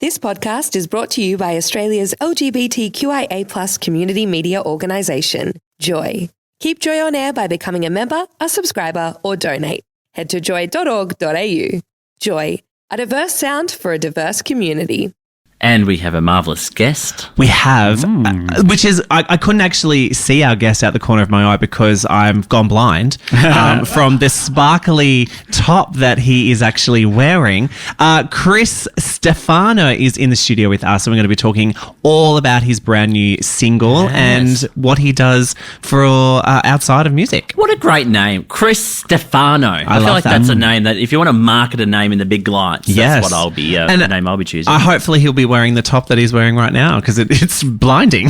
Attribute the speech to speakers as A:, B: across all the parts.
A: This podcast is brought to you by Australia's LGBTQIA+ community media organisation, Joy. Keep Joy on air by becoming a member, a subscriber, or donate. Head to joy.org.au. Joy, a diverse sound for a diverse community.
B: And we have a marvellous guest.
C: We have, which is, I couldn't actually see our guest out the corner of my eye because I've gone blind from the sparkly top that he is actually wearing. Chris Stefano is in the studio with us, and we're going to be talking all about his brand new single and what he does for outside of music.
B: What a great name, Chris Stefano. I feel like that's a name that if you want to market a name in the big lights, that's what I'll be, the name I'll be choosing.
C: Hopefully he'll be wearing the top that he's wearing right now because it's blinding.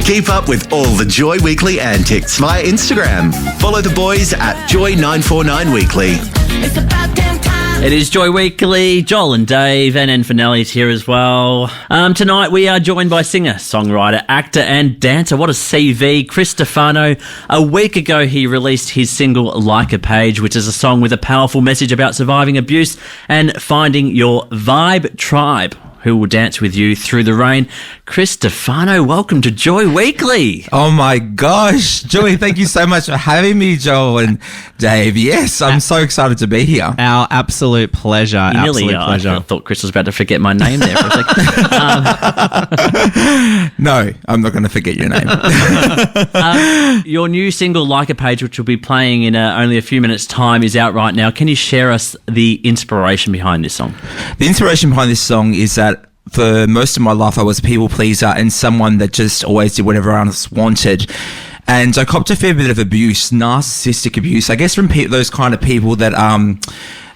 D: Keep up with all the Joy Weekly antics via Instagram. Follow the boys at Joy949Weekly.
B: It's about damn time. It is Joy Weekly. Joel and Dave and Anfanelli's here as well. Tonight we are joined by singer, songwriter, actor and dancer. What a CV. Chris Stefano. A week ago he released his single Like a Page, which is a song with a powerful message about surviving abuse and finding your vibe tribe who will dance with you through the rain. Chris Stefano, welcome to Joy Weekly.
E: Oh my gosh, Joey, thank you so much for having me, Joel and Dave. Yes, I'm so excited to be here.
C: Our absolute pleasure.
B: I thought Chris was about to forget my name there for a second.
E: No, I'm not going to forget your name.
B: Your new single, Like a Page, which will be playing in only a few minutes' time, is out right now. Can you share us the inspiration behind this song?
E: The inspiration behind this song is that for most of my life, I was a people pleaser and someone that just always did whatever everyone else wanted. And I copped a fair bit of abuse, narcissistic abuse, I guess from those kind of people that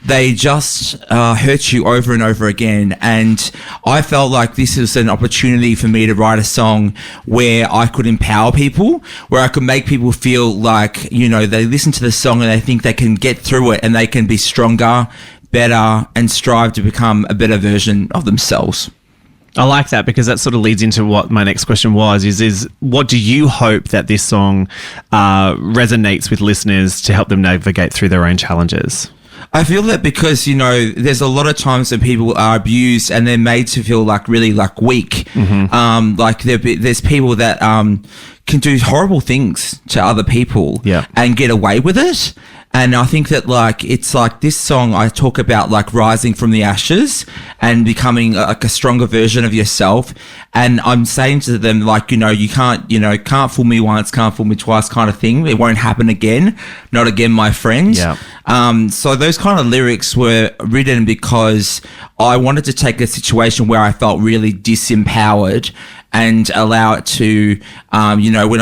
E: they just hurt you over and over again. And I felt like this was an opportunity for me to write a song where I could empower people, where I could make people feel like, you know, they listen to the song and they think they can get through it and they can be stronger, better, and strive to become a better version of themselves.
C: I like that because that sort of leads into what my next question was, is what do you hope that this song resonates with listeners to help them navigate through their own challenges?
E: I feel that because, you know, there's a lot of times when people are abused and they're made to feel like really like weak. Mm-hmm. Like there's people that can do horrible things to other people and get away with it. And I think that like, it's like this song, I talk about like rising from the ashes and becoming like a stronger version of yourself. And I'm saying to them like, you know, you can't fool me once, can't fool me twice kind of thing. It won't happen again. Not again, my friend. Yeah. So those kind of lyrics were written because I wanted to take a situation where I felt really disempowered and allow it to, you know, when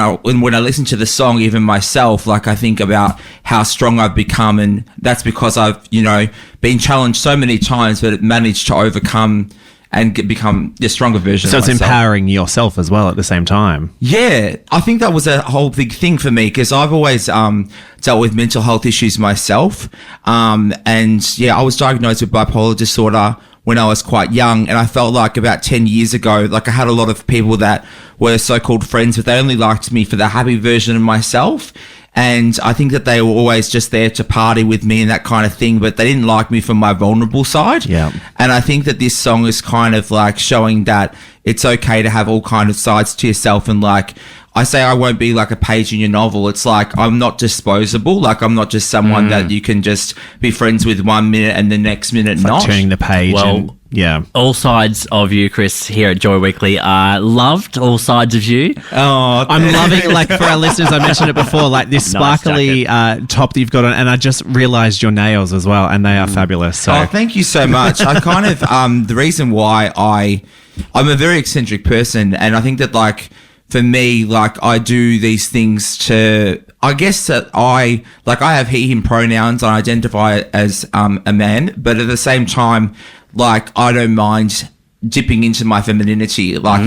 E: I listen to the song, even myself, like I think about how strong I've become, and that's because I've, you know, been challenged so many times, but managed to overcome and become a stronger version of myself. So
C: it's empowering yourself as well at the same time.
E: Yeah, I think that was a whole big thing for me because I've always dealt with mental health issues myself. And yeah, I was diagnosed with bipolar disorder when I was quite young, and I felt like about 10 years ago, like I had a lot of people that were so-called friends, but they only liked me for the happy version of myself. And I think that they were always just there to party with me and that kind of thing, but they didn't like me from my vulnerable side. Yeah. And I think that this song is kind of like showing that it's okay to have all kind of sides to yourself. And like, I say I won't be like a page in your novel. It's like I'm not disposable. Like I'm not just someone that you can just be friends with 1 minute and the next minute
C: it's
E: not.
C: Like turning the page.
B: Well, all sides of you, Chris, here at Joy Weekly are loved. All sides of you.
C: Oh, I'm loving, like for our listeners, I mentioned it before, like this sparkly top that you've got on, and I just realised your nails as well, and they are fabulous. So.
E: Oh, thank you so much. I kind of the reason why I'm a very eccentric person, and I think that like. For me, like I do these things to, I guess that I have he, him pronouns. I identify as a man, but at the same time, like I don't mind dipping into my femininity, like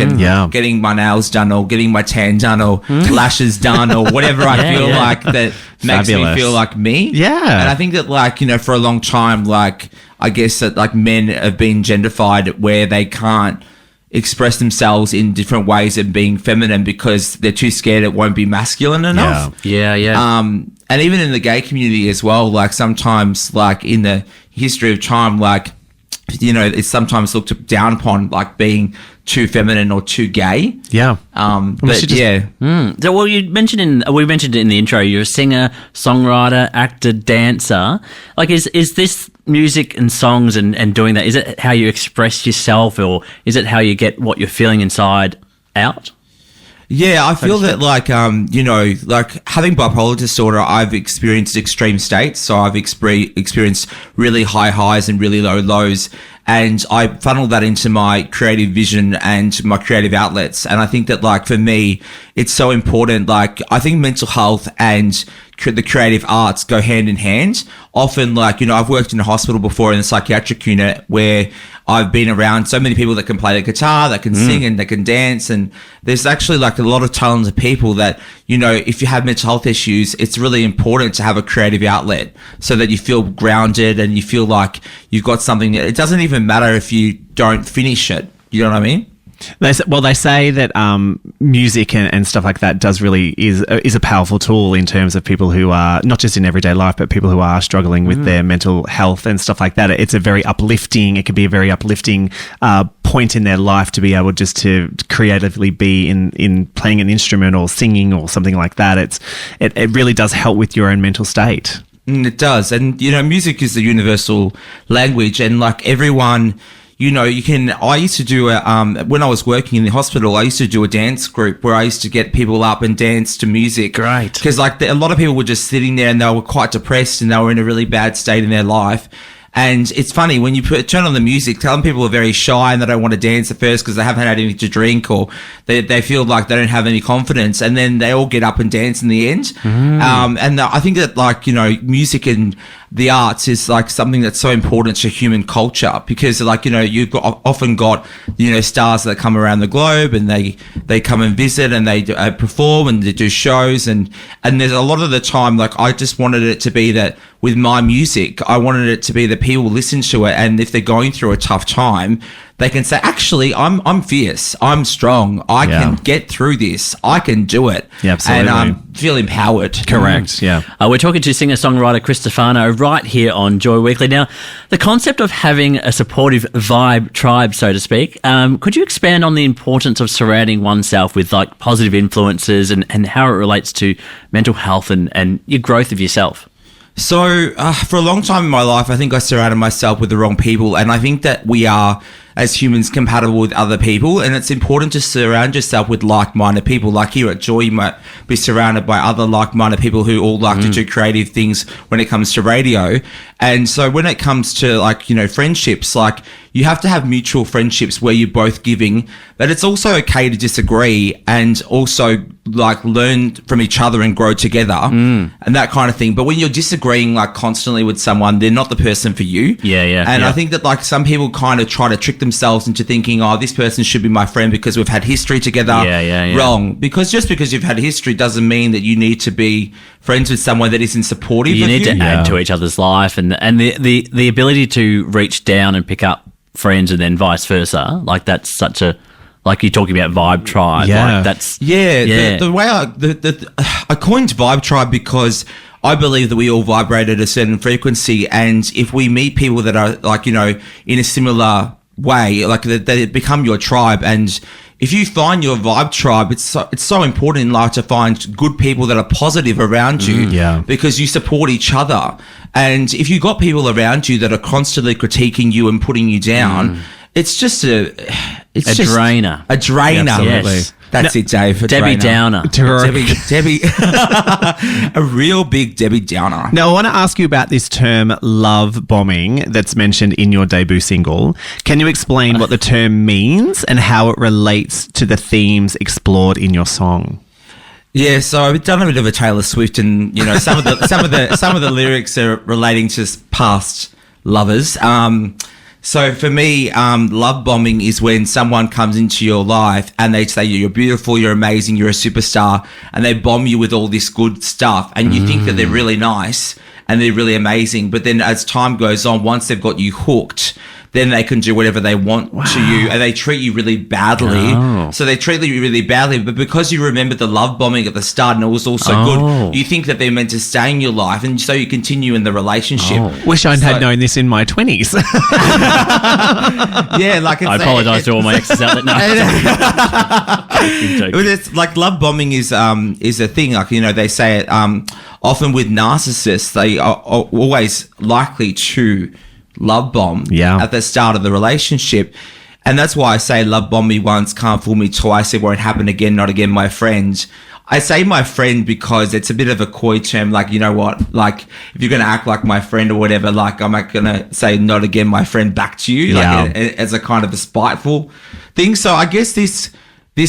E: getting my nails done or getting my tan done or lashes done or whatever I feel like that makes me feel like me. Yeah. And I think that like, you know, for a long time, like I guess that like men have been genderfied where they can't express themselves in different ways of being feminine because they're too scared it won't be masculine enough.
B: Yeah.
E: And even in the gay community as well, like sometimes like in the history of time, like you know, it's sometimes looked down upon, like being too feminine or too gay.
C: Yeah.
E: But yeah.
B: So, well, we mentioned it in the intro. You're a singer, songwriter, actor, dancer. Like, is this music and songs and doing that? Is it how you express yourself, or is it how you get what you're feeling inside out?
E: Yeah, I feel that, like, you know, like having bipolar disorder, I've experienced extreme states. So I've experienced really high highs and really low lows. And I funnel that into my creative vision and my creative outlets. And I think that, like, for me, it's so important. Like, I think mental health and the creative arts go hand in hand. Often, like, you know, I've worked in a hospital before in the psychiatric unit where I've been around so many people that can play the guitar, that can sing and that can dance. And there's actually, like, a lot of talented people that, you know, if you have mental health issues, it's really important to have a creative outlet so that you feel grounded and you feel like you've got something. It doesn't even matter if you don't finish it. You know what I mean?
C: They say that music and stuff like that is a powerful tool in terms of people who are not just in everyday life, but people who are struggling with their mental health and stuff like that. It can be a very uplifting point in their life to be able just to creatively be in playing an instrument or singing or something like that. It really does help with your own mental state.
E: It does. And, you know, music is the universal language, and, like, everyone, you know, I used to do when I was working in the hospital, I used to do a dance group where I used to get people up and dance to music.
B: Great.
E: Because, like, a lot of people were just sitting there and they were quite depressed and they were in a really bad state in their life. And it's funny, when you turn on the music, some people are very shy and they don't want to dance at first because they haven't had anything to drink, or they feel like they don't have any confidence, and then they all get up and dance in the end. And I think that, like, you know, music and the arts is, like, something that's so important to human culture, because, like, you know, you've often got, you know, stars that come around the globe and they come and visit and they perform and they do shows, and there's a lot of the time, like, I just wanted it to be that with my music, I wanted it to be that people listen to it, and if they're going through a tough time, they can say, actually, I'm fierce, I'm strong, I can get through this, I can do it.
C: Yeah, absolutely.
E: And feel empowered.
C: Correct, yeah.
B: We're talking to singer-songwriter Chris Stefano right here on Joy Weekly. Now, the concept of having a supportive vibe tribe, so to speak, could you expand on the importance of surrounding oneself with, like, positive influences and how it relates to mental health and your growth of yourself?
E: So for a long time in my life, I think I surrounded myself with the wrong people. And I think that we are, as humans, compatible with other people. And it's important to surround yourself with like-minded people. Like here at Joy, you might be surrounded by other like-minded people who all like to do creative things when it comes to radio. And so when it comes to, like, you know, friendships, like, you have to have mutual friendships where you're both giving, but it's also okay to disagree and also, like, learn from each other and grow together and that kind of thing. But when you're disagreeing, like, constantly with someone, they're not the person for you. And I think that, like, some people kind of try to trick themselves into thinking, oh, this person should be my friend because we've had history together. Wrong. Because just because you've had history doesn't mean that you need to be friends with someone that isn't supportive of you.
B: You need to add to each other's life, and the ability to reach down and pick up friends and then vice versa. Like, that's such a, like, you're talking about vibe tribe.
C: Yeah.
B: Like, that's
E: the way I coined vibe tribe because I believe that we all vibrate at a certain frequency, and if we meet people that are, like, you know, in a similar way, like, they become your tribe. And if you find your vibe tribe, it's so important in life to find good people that are positive around you, because you support each other. And if you got people around you that are constantly critiquing you and putting you down, it's just a
B: drainer.
E: A drainer.
B: Absolutely. Yes.
E: That's it, Dave. A
B: Debbie
E: drainer.
B: Downer.
E: Debbie. A real big Debbie Downer.
C: Now, I want to ask you about this term love bombing that's mentioned in your debut single. Can you explain what the term means and how it relates to the themes explored in your song?
E: Yeah, so I've done a bit of a Taylor Swift, and, you know, some of the lyrics are relating to past lovers. So for me, love bombing is when someone comes into your life and they say you're beautiful, you're amazing, you're a superstar, and they bomb you with all this good stuff, and you think that they're really nice and they're really amazing, but then as time goes on, once they've got you hooked, then they can do whatever they want to you, and they treat you really badly.
B: Oh.
E: So they treat you really badly, but because you remember the love bombing at the start and it was also good, you think that they're meant to stay in your life, and so you continue in the relationship.
C: Wish I had known this in my 20s.
E: Yeah, like
B: I apologise to all my exes out there. No.
E: Well, it's like love bombing is a thing. Like, you know, they say it often with narcissists. They are always likely to love bomb at the start of the relationship. And that's why I say love bomb me once, can't fool me twice. It won't happen again, not again, my friend. I say my friend because it's a bit of a coy term. Like, you know what? Like, if you're going to act like my friend or whatever, like, I'm not going to say not again, my friend, back to you. Like, as a kind of a spiteful thing. So I guess this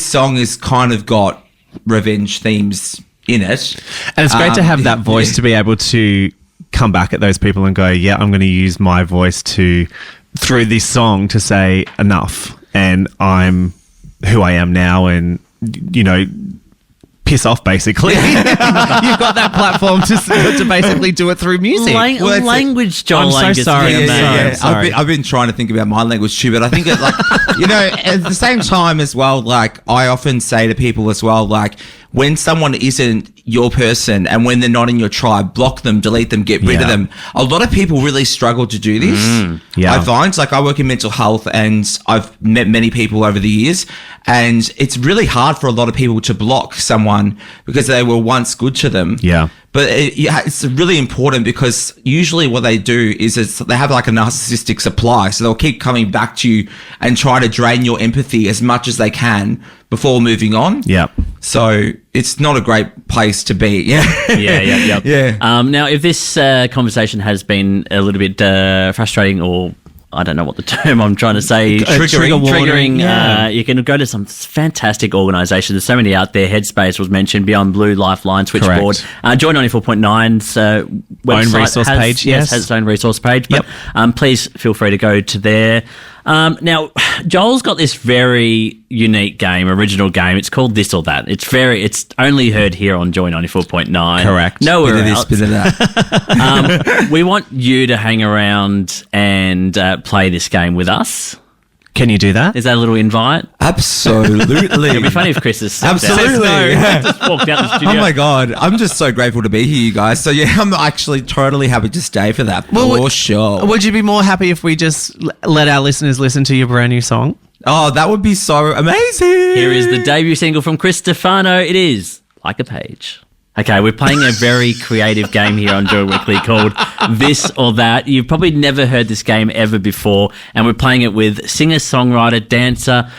E: song has kind of got revenge themes in it.
C: And it's great to have that voice to be able to come back at those people and go, yeah, I'm going to use my voice through this song to say enough, and I'm who I am now, and, you know, piss off, basically. You've got that platform to basically do it through music.
B: Language, Joel.
C: I'm so sorry. Sorry.
E: I've been trying to think about my language too, but I think that, like, you know, at the same time as well, like, I often say to people as well, like, when someone isn't your person and when they're not in your tribe, block them, delete them, get rid of them. A lot of people really struggle to do this. I find, like, I work in mental health and I've met many people over the years, and it's really hard for a lot of people to block someone because they were once good to them. Yeah. But it's really important because usually what they do is they have like a narcissistic supply. So they'll keep coming back to you and try to drain your empathy as much as they can before moving on. Yeah. So it's not a great place to be. Yeah.
B: Now, if this conversation has been a little bit frustrating, or I don't know what the term I'm trying to say. Triggering. You can go to some fantastic organisations. There's so many out there. Headspace was mentioned, Beyond Blue, Lifeline, Switchboard. Joy 94.9's website
C: own resource page.
B: Yes, has its own resource page. But please feel free to go to there. Now, Joel's got this very unique game, original game. It's called This or That. It's only heard here on Joy 94.9.
C: Correct.
B: Nowhere else. Bit of that. We want you to hang around and play this game with us.
C: Can you do that?
B: Is that a little invite?
E: Absolutely.
B: It'd be funny if Chris is
E: absolutely
B: just walked out the studio.
E: Oh my God. I'm just so grateful to be here, you guys. So yeah, I'm actually totally happy to stay for that. For sure.
C: Would you be more happy if we just let our listeners listen to your brand new song?
E: Oh, that would be so amazing.
B: Here is the debut single from Chris Stefano. It is Like a Page. Okay, we're playing a very creative game here on Joy Weekly called This or That. You've probably never heard this game ever before, and we're playing it with singer, songwriter, dancer,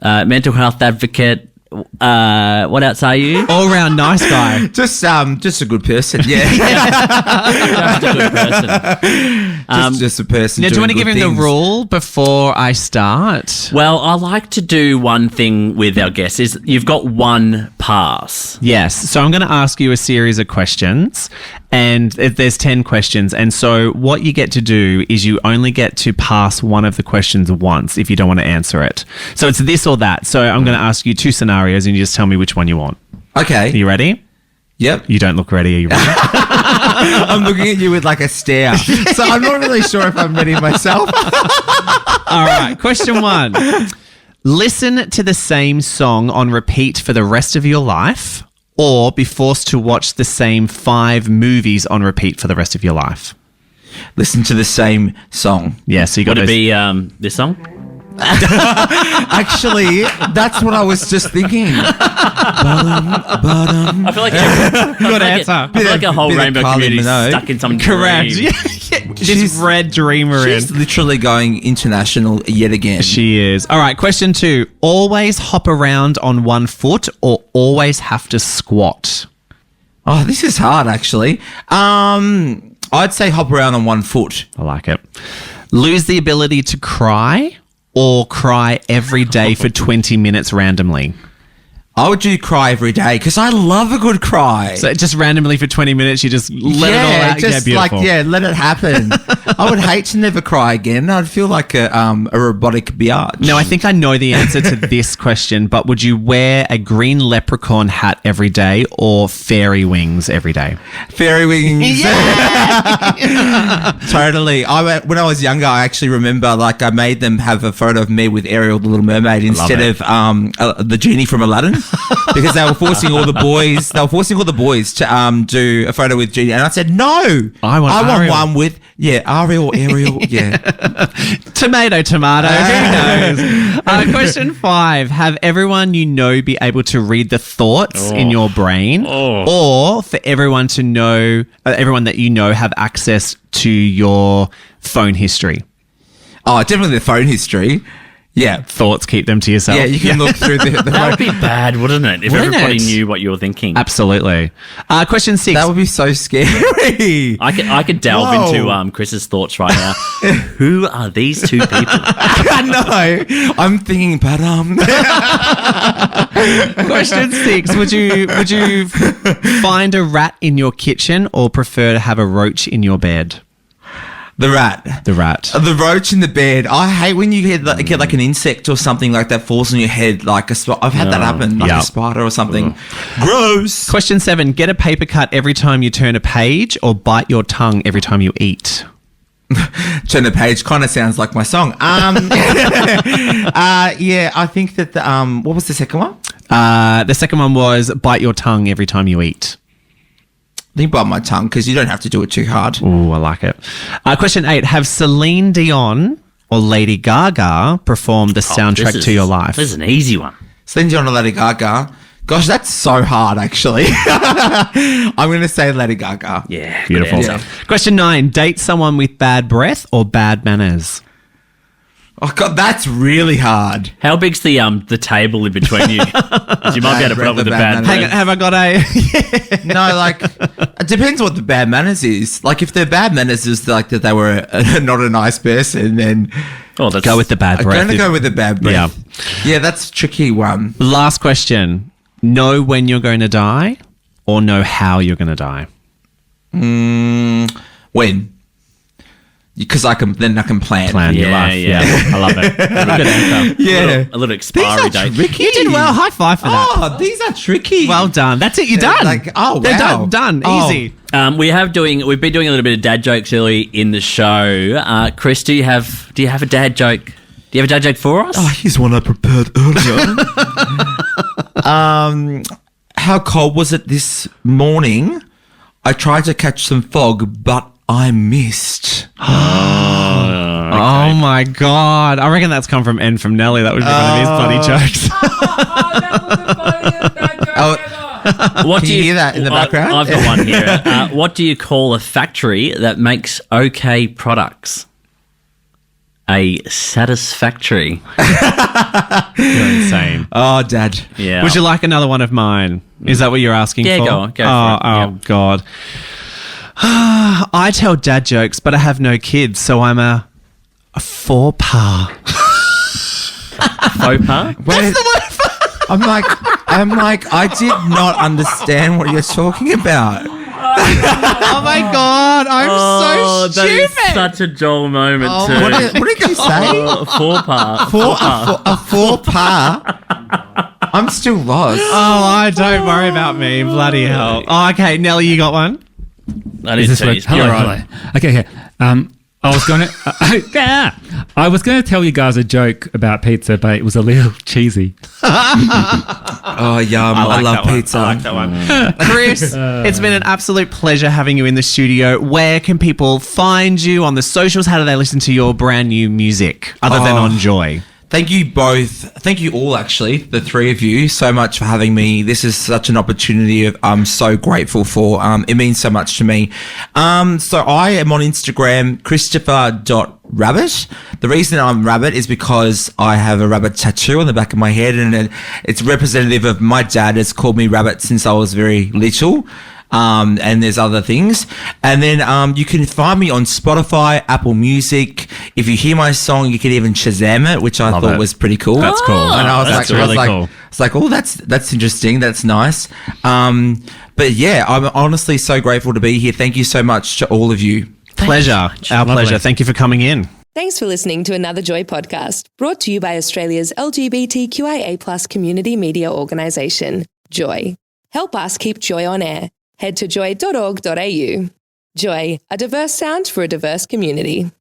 B: mental health advocate. What else are you?
C: All round nice guy.
E: Just a good person. Yeah.
B: Just a good person.
E: Just a person.
C: Now, do you want to give him the rule before I start?
B: Well, I like to do one thing with our guests is you've got one pass.
C: Yes. So I'm going to ask you a series of questions, and there's 10 questions. And so what you get to do is you only get to pass one of the questions once if you don't want to answer it. So it's this or that. So I'm going to ask you two scenarios and you just tell me which one you want.
E: Okay.
C: Are you ready?
E: Yep.
C: You don't look ready. Are you ready?
E: I'm looking at you with like a stare. So I'm not really sure if I'm ready myself.
C: All right. Question 1. Listen to the same song on repeat for the rest of your life, or be forced to watch the same 5 movies on repeat for the rest of your life.
E: Listen to the same song.
C: Yeah, so you got
B: to be this song?
E: Actually, that's what I was just thinking.
B: I feel like I feel like a whole rainbow community stuck in some
C: correct.
B: dream.
C: This red dreamer.
E: She's literally going international yet again.
C: She is. All right, question 2. Always hop around on one foot or always have to squat?
E: Oh, this is hard, actually. I'd say hop around on one foot.
C: I like it. Lose the ability to cry or cry every day for 20 minutes randomly?
E: I would do cry every day because I love a good cry.
C: So just randomly for 20 minutes, you just let it all out.
E: Just
C: beautiful.
E: let it happen. I would hate to never cry again. I'd feel like a robotic biatch.
C: No, I think I know the answer to this question, but would you wear a green leprechaun hat every day or fairy wings every day?
E: Fairy wings. Totally. When I was younger, I actually remember like I made them have a photo of me with Ariel, the Little Mermaid, instead of the genie from Aladdin, because they were forcing all the boys. They were forcing all the boys to do a photo with genie, and I said no.
C: I want
E: one with Ariel. Yeah.
C: Tomato. Who knows? Question 5: have everyone you know be able to read the thoughts in your brain, or for everyone to know, everyone that you know have access to your phone history?
E: Oh, definitely the phone history. Yeah.
C: Thoughts, keep them to yourself.
E: Yeah, you can look through the
B: That would be bad, wouldn't it? If everybody knew what you were thinking.
C: Absolutely. Question 6.
E: That would be so scary.
B: I could delve into Chris's thoughts right now. Who are these two people?
E: I know. I'm thinking, but
C: Question 6. Would you find a rat in your kitchen or prefer to have a roach in your bed?
E: The rat.
C: The
E: roach in the bed. I hate when you get like an insect or something like that falls on your head, like a spider. I've had that happen, like a spider or something. Gross.
C: Question 7. Get a paper cut every time you turn a page or bite your tongue every time you eat?
E: Turn the page kind of sounds like my song. Yeah, I think that what was the second one?
C: The second one was bite your tongue every time you eat.
E: I think bite my tongue because you don't have to do it too hard.
C: Ooh, I like it. Question 8. Have Celine Dion or Lady Gaga performed the soundtrack to your life?
B: This is an easy one.
E: Celine Dion or Lady Gaga. Gosh, that's so hard, actually. I'm going to say Lady Gaga.
B: Yeah.
C: Beautiful.
B: Yeah.
C: Question 9. Date someone with bad breath or bad manners?
E: Oh, God, that's really hard.
B: How big's the table in between you? 'Cause you might be able to put up with the bad
C: Hang on, have I got a...
E: No, like, it depends what the bad manners is. Like, if their bad manners is like that they were not a nice person, then...
C: Go with the bad breath.
E: I'm going to go with the bad breath. Yeah, that's a tricky one.
C: Last question. Know when you're going to die or know how you're going to die?
E: When? Because I can plan your life.
C: Yeah. I love it.
B: Good answer.
E: Yeah.
B: A little expiry date.
E: Tricky.
C: You did well. High five for that.
E: Oh, these are tricky.
C: Well done. That's it. You're done.
E: Like, oh, wow.
C: They're done.
E: Oh.
C: Easy.
B: We've been doing a little bit of dad jokes early in the show. Chris, do you have a dad joke? Do you have a dad joke for us?
E: Oh, here's one I prepared earlier. How cold was it this morning? I tried to catch some fog, but I missed.
C: Oh my God. I reckon that's come from N from Nelly. That would be one of his bloody jokes.
B: What
E: Can you hear that in the background?
B: I've got one here. What do you call a factory that makes okay products? A satisfactory.
C: You're insane.
E: Oh, Dad.
B: Yeah.
C: Would you like another one of mine? Is that what you're asking for?
B: Yeah, go on. Go for it.
C: Oh,
B: Yep.
C: God. I tell dad jokes, but I have no kids, so I'm a faux pas.
B: Faux pas?
E: Wait, I'm like, I did not understand what you're talking about.
C: Oh my God, I'm so
B: that is
C: stupid.
B: such a Joel moment too.
E: What did you say?
B: Faux pas.
E: A faux pas? I'm still lost.
C: Oh, don't worry about me. Bloody hell. Oh, okay, Nelly, you got one?
B: That
F: Is
B: is
F: this
B: teased.
F: hello,
B: You're
F: hello.
B: right.
F: Okay. I was going to. I was going to tell you guys a joke about pizza, but it was a little cheesy.
E: Oh, yum. I love pizza.
B: I like that one.
C: Chris, it's been an absolute pleasure having you in the studio. Where can people find you on the socials? How do they listen to your brand new music other than on Joy?
E: Thank you both. Thank you all, actually, the three of you, so much for having me. This is such an opportunity I'm so grateful for. It means so much to me. So I am on Instagram, Christopher.rabbit. The reason I'm rabbit is because I have a rabbit tattoo on the back of my head, and it's representative of my dad has called me rabbit since I was very little. and there's other things. And then you can find me on Spotify, Apple Music. If you hear my song, you can even Shazam it, which I
C: Love
E: thought
C: it.
E: was pretty cool.
C: That's cool.
E: And I was
C: That's
E: like,
C: really cool.
E: It's like, oh, that's interesting. That's nice. But yeah, I'm honestly so grateful to be here. Thank you so much to all of you.
C: Pleasure. Our
F: Lovely.
C: pleasure. Thank you for coming in.
A: Thanks for listening to another Joy podcast, brought to you by Australia's LGBTQIA+ community media organisation, Joy. Help us keep Joy on air. Head to joy.org.au. Joy, a diverse sound for a diverse community.